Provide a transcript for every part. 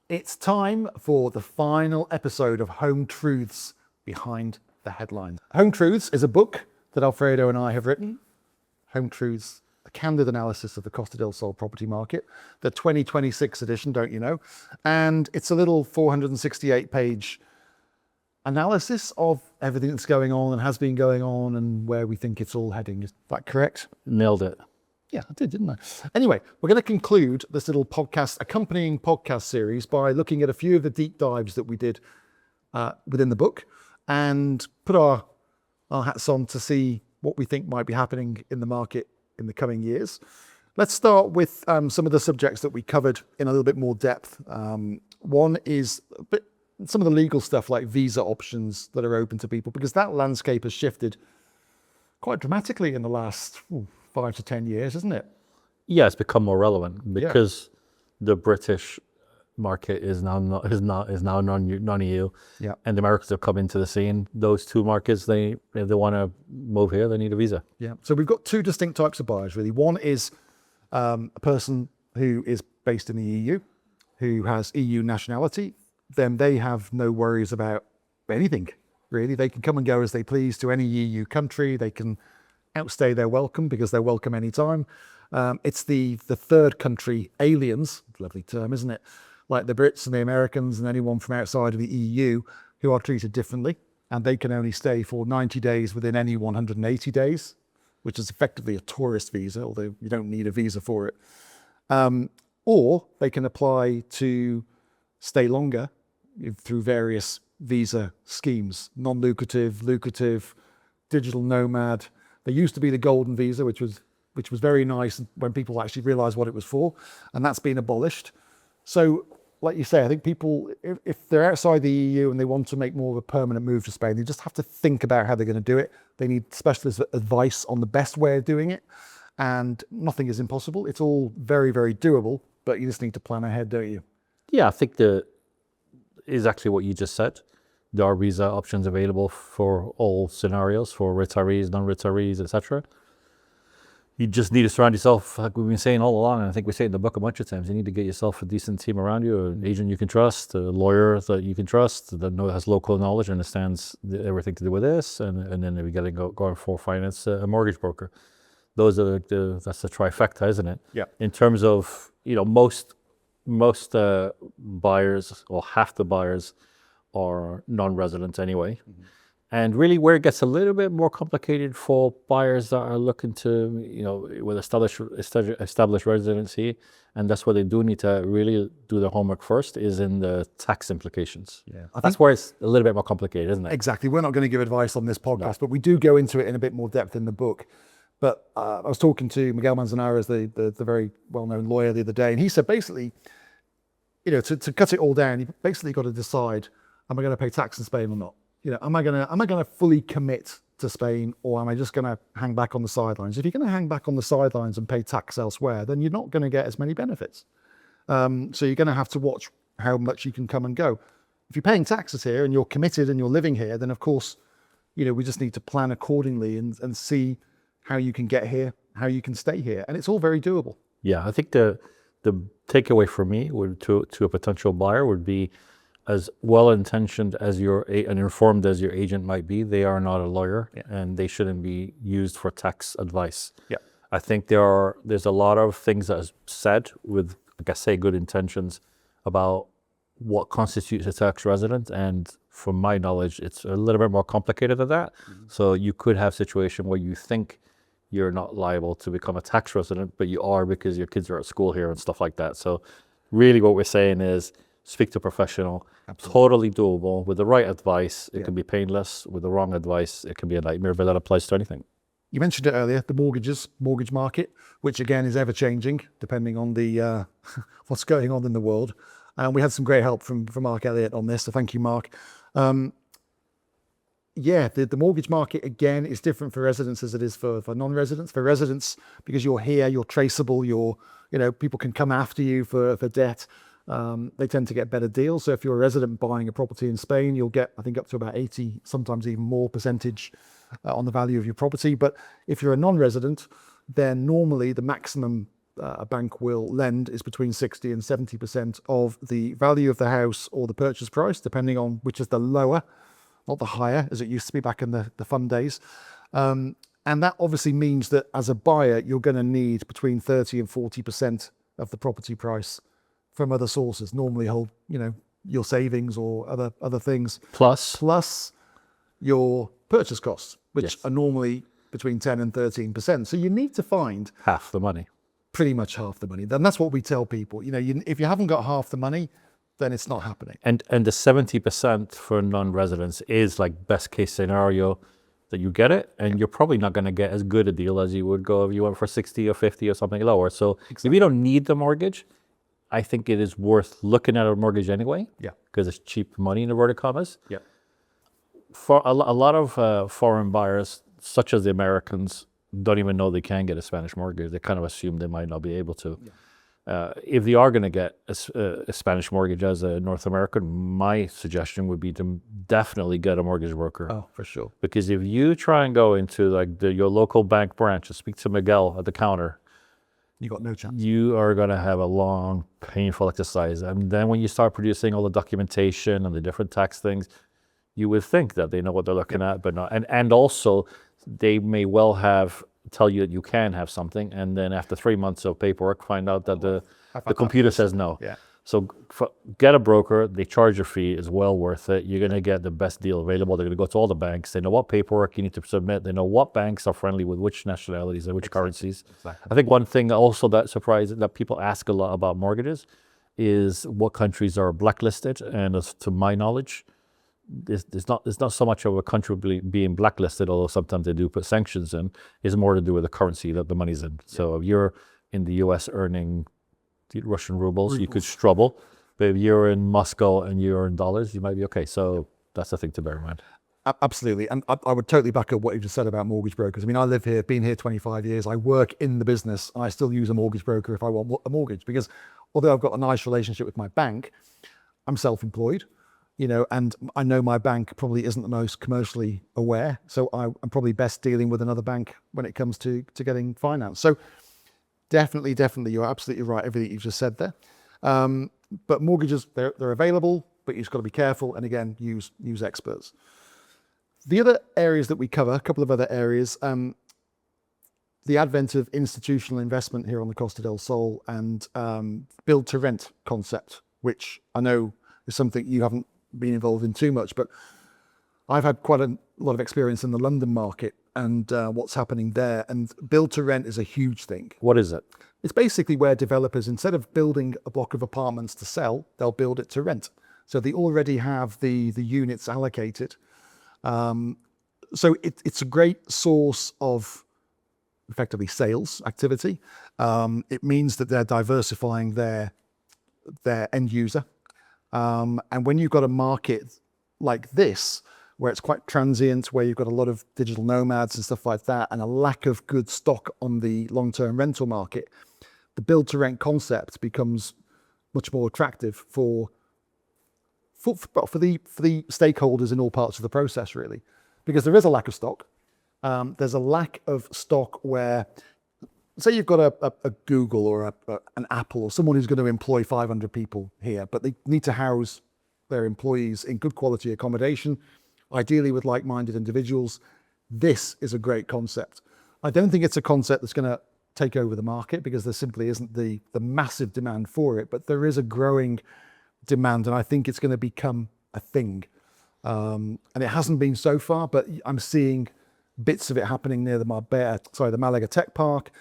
It's time for the final episode of Home Truths Behind the Headlines. Home Truths is a book that Alfredo and I have written. Home Truths, a candid analysis of the Costa del Sol property market, the 2026 edition, don't you know? And it's a little 468-page analysis of everything that's going on and has been going on and where we think it's all heading. Is that correct? Nailed it. Yeah, I did, didn't I? Anyway, we're going to conclude this little accompanying podcast series by looking at a few of the deep dives that we did within the book and put our hats on to see what we think might be happening in the market in the coming years. Let's start with some of the subjects that we covered in a little bit more depth. One is some of the legal stuff like visa options that are open to people, because that landscape has shifted quite dramatically in the last 5 to 10 years, isn't it? Yeah, it's become more relevant because the British market is now non-EU, and the Americans have come into the scene. Those two markets, if they want to move here, they need a visa. Yeah. So we've got two distinct types of buyers, really. One is a person who is based in the EU, who has EU nationality. Then they have no worries about anything, really. They can come and go as they please to any EU country. They can outstay their welcome because they're welcome anytime. It's the third country aliens, lovely term, isn't it? Like the Brits and the Americans and anyone from outside of the EU who are treated differently. And they can only stay for 90 days within any 180 days, which is effectively a tourist visa, although you don't need a visa for it. Or they can apply to stay longer through various visa schemes, non-lucrative, lucrative, digital nomad. There used to be the golden visa, which was very nice when people actually realized what it was for, and that's been abolished. So, like you say, I think people, if they're outside the EU and they want to make more of a permanent move to Spain, they just have to think about how they're going to do it. They need specialist advice on the best way of doing it, and nothing is impossible. It's all very, very doable, but you just need to plan ahead, don't you? Yeah, I think exactly what you just said. There are visa options available for all scenarios, for retirees, non-retirees, etc. You just need to surround yourself, like we've been saying all along, and I think we say it in the book a bunch of times, you need to get yourself a decent team around you, an agent you can trust, a lawyer that you can trust, that has local knowledge, understands everything to do with this, and then we got to go for finance, a mortgage broker. Those are that's the trifecta, isn't it? Yeah. In terms of, most buyers, or half the buyers, are non-residents anyway. Mm-hmm. And really where it gets a little bit more complicated for buyers that are looking to, with established residency, and that's where they do need to really do their homework first, is in the tax implications. Yeah, that's where it's a little bit more complicated, isn't it? Exactly. We're not going to give advice on this podcast, but we do go into it in a bit more depth in the book. But I was talking to Miguel Manzanares, the very well-known lawyer, the other day, and he said basically, to cut it all down, you basically got to decide, am I going to pay tax in Spain or not? Am I going to fully commit to Spain, or am I just going to hang back on the sidelines? If you're going to hang back on the sidelines and pay tax elsewhere, then you're not going to get as many benefits. So you're going to have to watch how much you can come and go. If you're paying taxes here and you're committed and you're living here, then of course, we just need to plan accordingly and see how you can get here, how you can stay here. And it's all very doable. Yeah, I think the takeaway for me to a potential buyer would be, as well-intentioned as and informed as your agent might be, they are not a lawyer, and they shouldn't be used for tax advice. Yeah, I think there's a lot of things that is said with, like I say, good intentions about what constitutes a tax resident, and from my knowledge, it's a little bit more complicated than that. Mm-hmm. So you could have a situation where you think you're not liable to become a tax resident, but you are because your kids are at school here and stuff like that. So really what we're saying is, speak to a professional. Absolutely. Totally doable. With the right advice, it can be painless. With the wrong advice, it can be a nightmare, but that applies to anything. You mentioned it earlier, the mortgage market, which again is ever changing depending on the what's going on in the world. And we had some great help from Mark Elliott on this, so thank you, Mark. The mortgage market, again, is different for residents as it is for non-residents. For residents, because you're here, you're traceable, people can come after you for debt. They tend to get better deals. So if you're a resident buying a property in Spain, you'll get, I think, up to about 80, sometimes even more percentage on the value of your property. But if you're a non-resident, then normally the maximum a bank will lend is between 60 and 70% of the value of the house or the purchase price, depending on which is the lower, not the higher, as it used to be back in the fund days. And that obviously means that as a buyer, you're going to need between 30 and 40% of the property price from other sources, normally your savings or other things. Plus your purchase costs, which are normally between 10 and 13%. So you need to find half the money. Pretty much half the money. And that's what we tell people. If you haven't got half the money, then it's not happening. And the 70% for non-residents is like best case scenario that you get it, and you're probably not going to get as good a deal as you would go if you went for 60 or 50 or something lower. So if you don't need the mortgage, I think it is worth looking at a mortgage anyway. Yeah. Because it's cheap money in inverted commas. Yeah. For a lot of foreign buyers, such as the Americans, don't even know they can get a Spanish mortgage. They kind of assume they might not be able to. Yeah. If they are going to get a Spanish mortgage as a North American, my suggestion would be to definitely get a mortgage broker. Oh, for sure. Because if you try and go into like your local bank branch and speak to Miguel at the counter, you got no chance. You are going to have a long, painful exercise. And then when you start producing all the documentation and the different tax things, you would think that they know what they're looking at, but not. And also, they may well tell you that you can have something, and then after 3 months of paperwork, find out that the computer says no. Yeah. So get a broker. They charge a fee. It's well worth it. You're going to get the best deal available. They're going to go to all the banks. They know what paperwork you need to submit. They know what banks are friendly with which nationalities and which currencies. Exactly. I think one thing also that people ask a lot about mortgages is what countries are blacklisted. And as to my knowledge, it's not so much of a country being blacklisted, although sometimes they do put sanctions in. It's more to do with the currency that the money's in. So if you're in the U.S. earning Russian rubles, you could struggle. But if you're in Moscow and you're in dollars, you might be okay. So that's the thing to bear in mind. Absolutely. And I would totally back up what you just said about mortgage brokers. I mean, I live here, been here 25 years. I work in the business, and I still use a mortgage broker if I want a mortgage, because although I've got a nice relationship with my bank, I'm self-employed. And I know my bank probably isn't the most commercially aware. So I'm probably best dealing with another bank when it comes to getting finance. So definitely, you're absolutely right, everything you've just said there. But mortgages, they're available, but you've just got to be careful. And again, use experts. The other areas that we cover, a couple of other areas, the advent of institutional investment here on the Costa del Sol and build to rent concept, which I know is something you haven't been involved in too much, but I've had quite a lot of experience in the London market and what's happening there. And build to rent is a huge thing. What is it? It's basically where developers, instead of building a block of apartments to sell, they'll build it to rent. So they already have the units allocated. So it's a great source of effectively sales activity. It means that they're diversifying their end user. And when you've got a market like this, where it's quite transient, where you've got a lot of digital nomads and stuff like that, and a lack of good stock on the long-term rental market, the build-to-rent concept becomes much more attractive for the stakeholders in all parts of the process, really, because there is a lack of stock. There's a lack of stock where, say you've got a Google or an Apple or someone who's going to employ 500 people here, but they need to house their employees in good quality accommodation, ideally with like-minded individuals. This is a great concept. I don't think it's a concept that's going to take over the market, because there simply isn't the massive demand for it, but there is a growing demand, and I think it's going to become a thing. And it hasn't been so far, but I'm seeing bits of it happening near the Malaga Tech Park,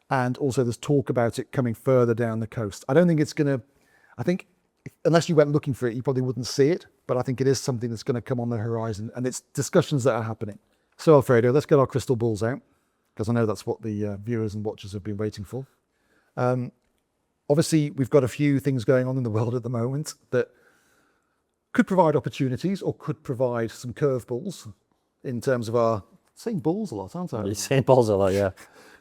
and also there's talk about it coming further down the coast. I don't think it's going to, I think unless you went looking for it, you probably wouldn't see it, but I think it is something that's going to come on the horizon, and it's discussions that are happening. So Alfredo, let's get our crystal balls out, because I know that's what the viewers and watchers have been waiting for. Obviously, we've got a few things going on in the world at the moment that could provide opportunities or could provide some curveballs in terms of our, saying balls a lot, aren't I? You're saying balls a lot, yeah.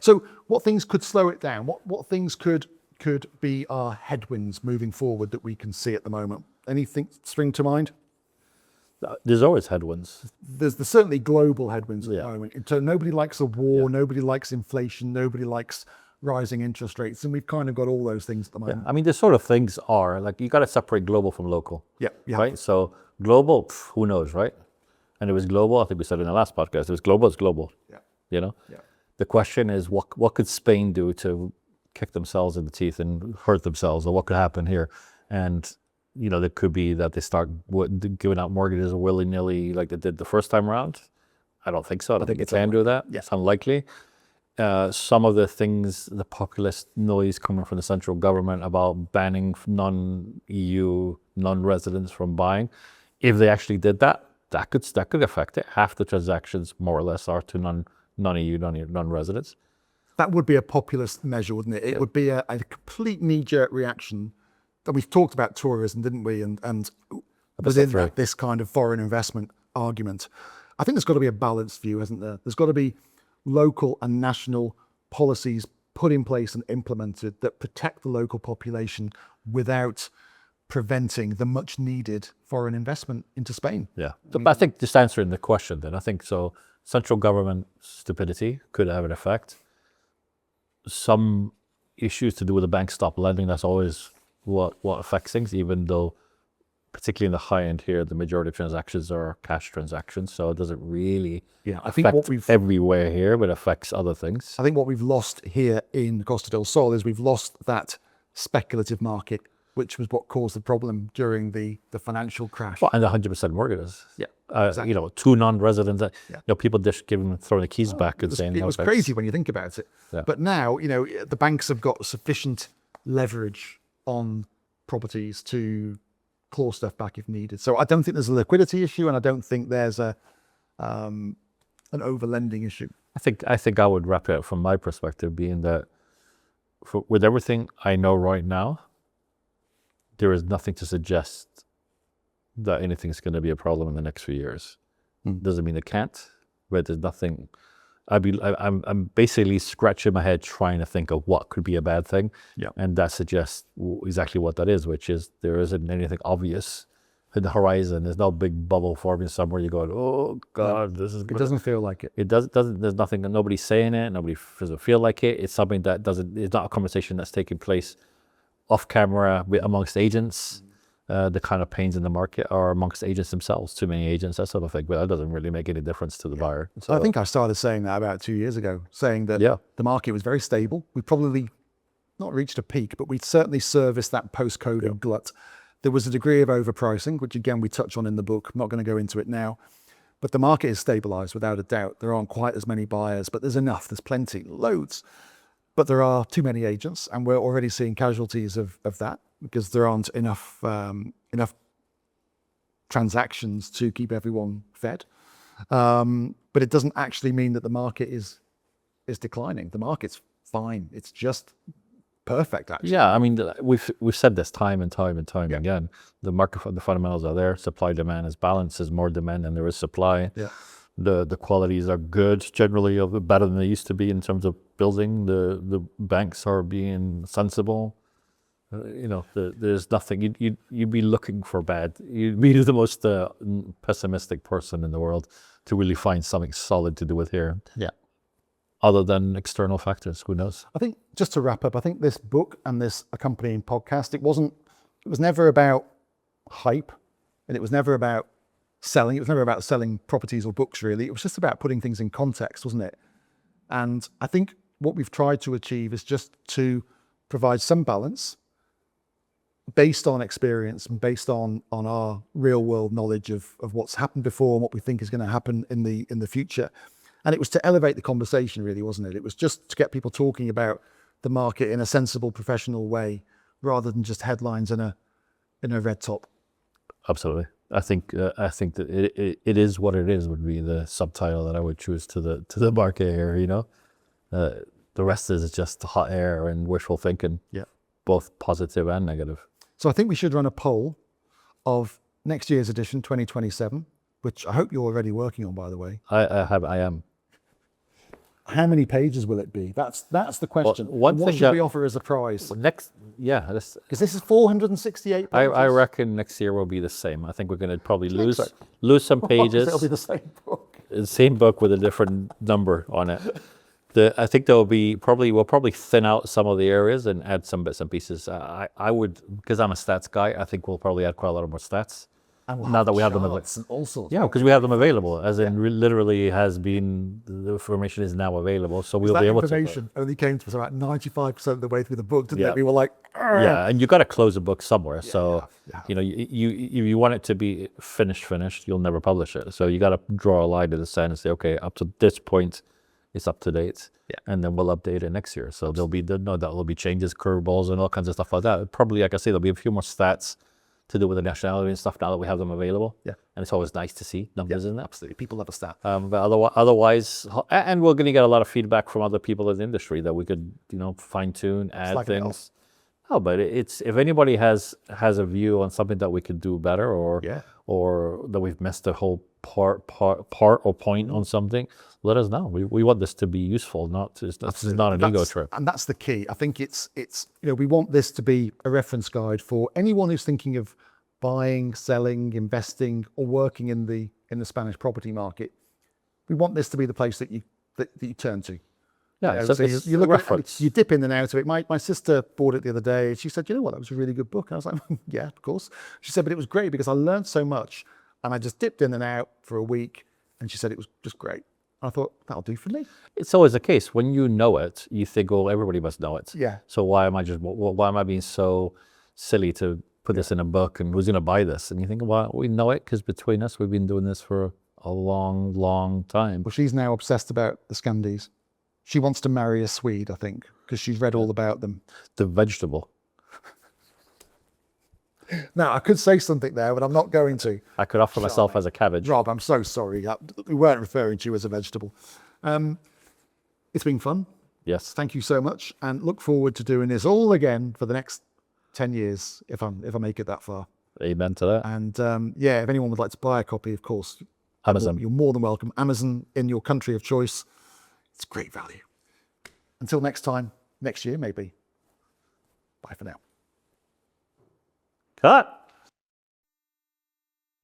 So what things could slow it down? What things could be our headwinds moving forward that we can see at the moment? Anything spring to mind? There's always headwinds. There's certainly global headwinds at the Yeah. moment. So nobody likes a war, Yeah. nobody likes inflation, nobody likes rising interest rates, and we've kind of got all those things at the moment. I mean, the sort of things are like you got to separate global from local. Yeah, Right. So global, who knows, right? And it was global. I think we said in the last podcast, it was global. It's global. Yeah. You know. Yeah. The question is, what could Spain do to kick themselves in the teeth and hurt themselves, or what could happen here? And there could be that they start giving out mortgages willy-nilly like they did the first time around. I don't think so. I don't think they can do that. Yeah. It's unlikely. Some of the things, the populist noise coming from the central government about banning non-EU, non-residents from buying, if they actually did that, that could affect it. Half the transactions, more or less, are to non-EU, non-residents. That would be a populist measure, wouldn't it? It would be a complete knee-jerk reaction. That we've talked about tourism, didn't we? And within that, this kind of foreign investment argument, I think there's got to be a balanced view, hasn't there? There's got to be local and national policies put in place and implemented that protect the local population without preventing the much needed foreign investment into Spain. Yeah. But I think just answering the question then, I think so central government stupidity could have an effect. Some issues to do with the bank stop lending, that's always what affects things, even though particularly in the high end here, the majority of transactions are cash transactions. So it doesn't really affect everywhere here, but affects other things. I think what we've lost here in Costa del Sol is we've lost that speculative market, which was what caused the problem during the financial crash. Well, and 100% mortgages. Yeah, exactly. Two non-residents. People just throwing the keys back and saying it was crazy when you think about it. Yeah. But now, the banks have got sufficient leverage on properties to claw stuff back if needed. So I don't think there's a liquidity issue, and I don't think there's an overlending issue. I think I would wrap it up from my perspective, being that with everything I know right now, there is nothing to suggest that anything's going to be a problem in the next few years. Doesn't mean it can't, but there's nothing. I'm basically scratching my head trying to think of what could be a bad thing, and that suggests exactly what that is, which is there isn't anything obvious in the horizon. There's no big bubble forming somewhere. You go, oh God, this is. It doesn't feel like it. It doesn't. There's nothing. Nobody's saying it. Nobody doesn't feel like it. It's something that doesn't. It's not a conversation that's taking place off camera amongst agents. The kind of pains in the market are amongst agents themselves, too many agents, that sort of thing. But that doesn't really make any difference to the buyer. So I think I started saying that about 2 years ago, saying that the market was very stable. We probably not reached a peak, but we certainly serviced that post-COVID glut. There was a degree of overpricing, which again, we touch on in the book. I'm not going to go into it now. But the market is stabilized without a doubt. There aren't quite as many buyers, but there's enough. There's plenty, loads. But there are too many agents, and we're already seeing casualties of that, because there aren't enough transactions to keep everyone fed. But it doesn't actually mean that the market is declining. The market's fine. It's just perfect, actually. Yeah, I mean, we've said this time and time again. The market, the fundamentals are there. Supply demand is balanced. There's more demand than there is supply. Yeah. The qualities are good, generally better than they used to be in terms of building. The banks are being sensible. There's nothing. You'd be looking for bad. You'd be the most pessimistic person in the world to really find something solid to do with here. Yeah. Other than external factors, who knows? I think, just to wrap up, I think this book and this accompanying podcast, it was never about hype, and it was never about selling. It was never about selling properties or books, really. It was just about putting things in context, wasn't it? And I think what we've tried to achieve is just to provide some balance based on experience and based on our real world knowledge of what's happened before and what we think is going to happen in the future. And it was to elevate the conversation, really, wasn't it? It was just to get people talking about the market in a sensible, professional way, rather than just headlines in a red top. Absolutely. I think that it is what it is would be the subtitle that I would choose to the market here. The rest is just hot air and wishful thinking. Yeah, both positive and negative. So I think we should run a poll of next year's edition, 2027, which I hope you're already working on, by the way. I am. How many pages will it be? That's the question. Well, what should we offer as a prize? Because this is 468 pages. I reckon next year will be the same. I think we're going to probably lose some pages. It'll be the same book. The same book with a different number on it. I think we'll probably thin out some of the areas and add some bits and pieces. I would, because I'm a stats guy, I think we'll probably add quite a lot of more stats. And we'll Now have that we have them charts and all sorts. Yeah, because we have them available, as in literally the information is now available, so we'll That be able information only came to us about 95% of the way through the book, didn't Yeah. it? We were like, Yeah, and you got to close a book somewhere. So yeah. you know, you want it to be finished, you'll never publish it. So you got to draw a line in the sand and say, okay, up to this point, it's up to date. Yeah. And then we'll update it next year. So there'll be changes, curveballs, and all kinds of stuff like that. Probably, like I say, there'll be a few more stats to do with the nationality and stuff now that we have them available. Yeah. And it's always nice to see numbers in that. Absolutely. People love a stat. But otherwise, and we're going to get a lot of feedback from other people in the industry that we could, fine tune, add Slag it things. Oh, but it's if anybody has a view on something that we could do better, or that we've missed a whole part or point on something, let us know. We want this to be useful, this is not an ego trip. And that's the key. I think it's we want this to be a reference guide for anyone who's thinking of buying, selling, investing, or working in the Spanish property market. We want this to be the place that you turn to. Yeah, So it's you a look reference. you dip in and out of it. My sister bought it the other day. She said, "You know what? That was a really good book." And I was like, "Yeah, of course." She said, "But it was great because I learned so much, and I just dipped in and out for a week." And she said it was just great. I thought that'll do for me. It's always the case. When you know it, you think, "Oh, everybody must know it." Yeah. So why am I being so silly to put this in a book, and who's going to buy this? And you think, well, we know it because between us, we've been doing this for a long, long time. Well, she's now obsessed about the Scandis. She wants to marry a Swede, I think, because she's read all about them. The vegetable. Now, I could say something there, but I'm not going to. I could offer myself as a cabbage. Rob, I'm so sorry. We weren't referring to you as a vegetable. It's been fun. Yes. Thank you so much, and look forward to doing this all again for the next 10 years, if I make it that far. Amen to that. And if anyone would like to buy a copy, of course, Amazon. you're more than welcome. Amazon in your country of choice. It's great value. Until next time, next year maybe. Bye for now. Cut.